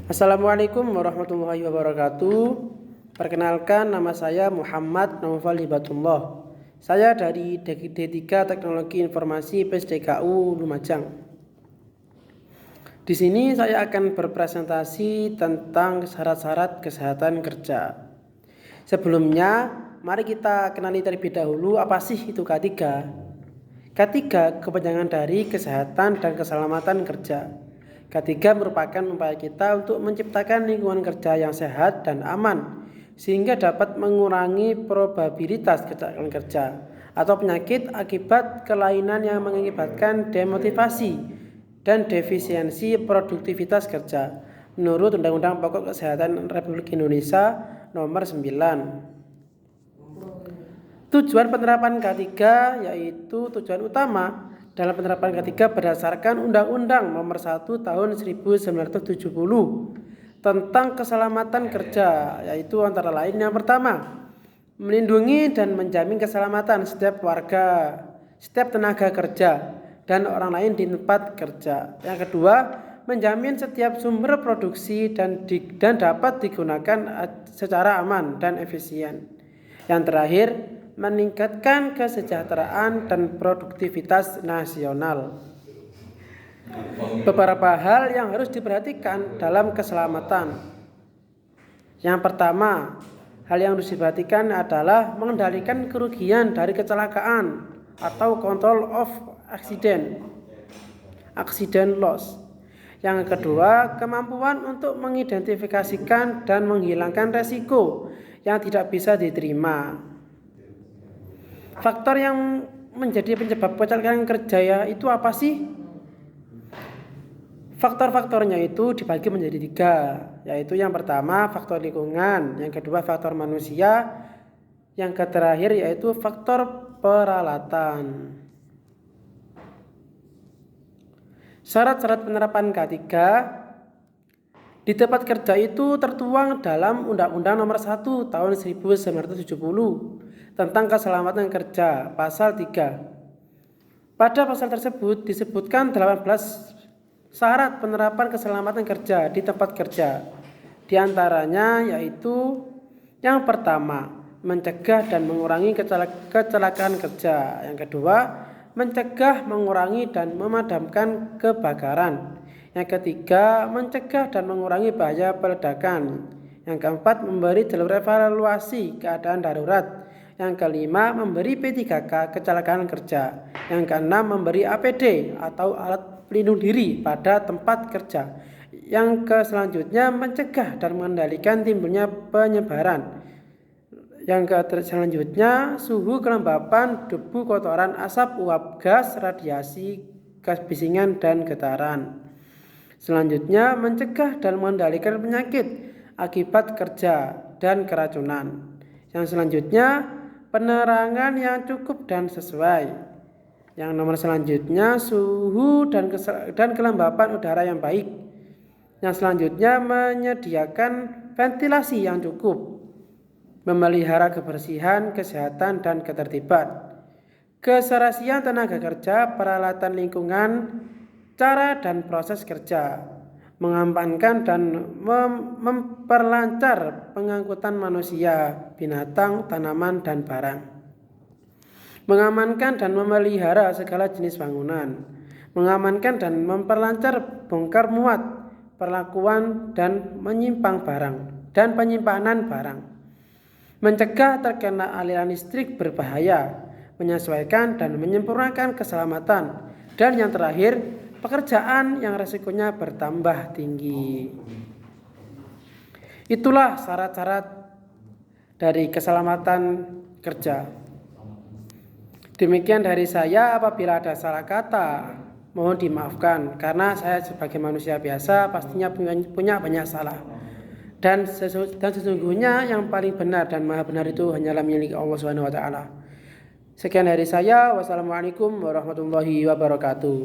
Assalamualaikum warahmatullahi wabarakatuh. Perkenalkan, nama saya Muhammad Naufal Hibatullah. Saya dari D3 Teknologi Informasi PSDKU Lumajang. Di sini saya akan berpresentasi tentang syarat-syarat kesehatan kerja. Sebelumnya, mari kita kenali terlebih dahulu apa sih itu K3. K3 kepanjangan dari kesehatan dan keselamatan kerja. K3 merupakan upaya kita untuk menciptakan lingkungan kerja yang sehat dan aman, sehingga dapat mengurangi probabilitas kecelakaan kerja atau penyakit akibat kelainan yang mengakibatkan demotivasi dan defisiensi produktivitas kerja menurut Undang-Undang Pokok Kesehatan Republik Indonesia Nomor 9. Tujuan penerapan K3 yaitu tujuan utama dalam penerapan K3 berdasarkan Undang-Undang Nomor 1 Tahun 1970 tentang keselamatan kerja, yaitu antara lain yang pertama, melindungi dan menjamin keselamatan setiap warga, setiap tenaga kerja dan orang lain di tempat kerja. Yang kedua, menjamin setiap sumber produksi dan dapat digunakan secara aman dan efisien. Yang terakhir, meningkatkan kesejahteraan dan produktivitas nasional. Beberapa hal yang harus diperhatikan dalam keselamatan. Yang pertama, hal yang harus diperhatikan adalah mengendalikan kerugian dari kecelakaan atau control of accident loss. Yang kedua, kemampuan untuk mengidentifikasikan dan menghilangkan resiko yang tidak bisa diterima. Faktor yang menjadi penyebab kecelakaan kerja itu apa sih? Faktor-faktornya itu dibagi menjadi 3, yaitu yang pertama faktor lingkungan, yang kedua faktor manusia, yang terakhir yaitu faktor peralatan. Syarat-syarat penerapan K3 di tempat kerja itu tertuang dalam Undang-Undang Nomor 1 Tahun 1970 tentang keselamatan kerja, pasal 3. Pada pasal tersebut disebutkan 18 syarat penerapan keselamatan kerja di tempat kerja. Di antaranya yaitu yang pertama, mencegah dan mengurangi kecelakaan kerja. Yang kedua, mencegah, mengurangi dan memadamkan kebakaran. Yang ketiga, mencegah dan mengurangi bahaya peledakan. Yang keempat, memberi jalur evaluasi keadaan darurat. Yang kelima, memberi P3K kecelakaan kerja. Yang keenam, memberi APD atau alat pelindung diri pada tempat kerja. Yang selanjutnya, mencegah dan mengendalikan timbulnya penyebaran. Yang selanjutnya, suhu kelembapan, debu, kotoran, asap, uap, gas, radiasi, gas bisingan, dan getaran. Selanjutnya, mencegah dan mengendalikan penyakit akibat kerja dan keracunan. Yang selanjutnya, penerangan yang cukup dan sesuai. Yang nomor selanjutnya, suhu dan kelembapan udara yang baik. Yang selanjutnya, menyediakan ventilasi yang cukup, memelihara kebersihan, kesehatan, dan ketertiban, keserasian tenaga kerja, peralatan lingkungan, cara dan proses kerja, mengamankan dan memperlancar pengangkutan manusia, binatang, tanaman, dan barang, mengamankan dan memelihara segala jenis bangunan, mengamankan dan memperlancar bongkar muat, perlakuan dan menyimpang barang dan penyimpanan barang, mencegah terkena aliran listrik berbahaya, menyesuaikan dan menyempurnakan keselamatan, dan yang terakhir, pekerjaan yang resikonya bertambah tinggi. Itulah syarat-syarat dari keselamatan kerja. Demikian dari saya, apabila ada salah kata mohon dimaafkan, karena saya sebagai manusia biasa pastinya punya banyak salah. Dan sesungguhnya yang paling benar dan maha benar itu hanyalah milik Allah SWT. Sekian dari saya. Wassalamualaikum warahmatullahi wabarakatuh.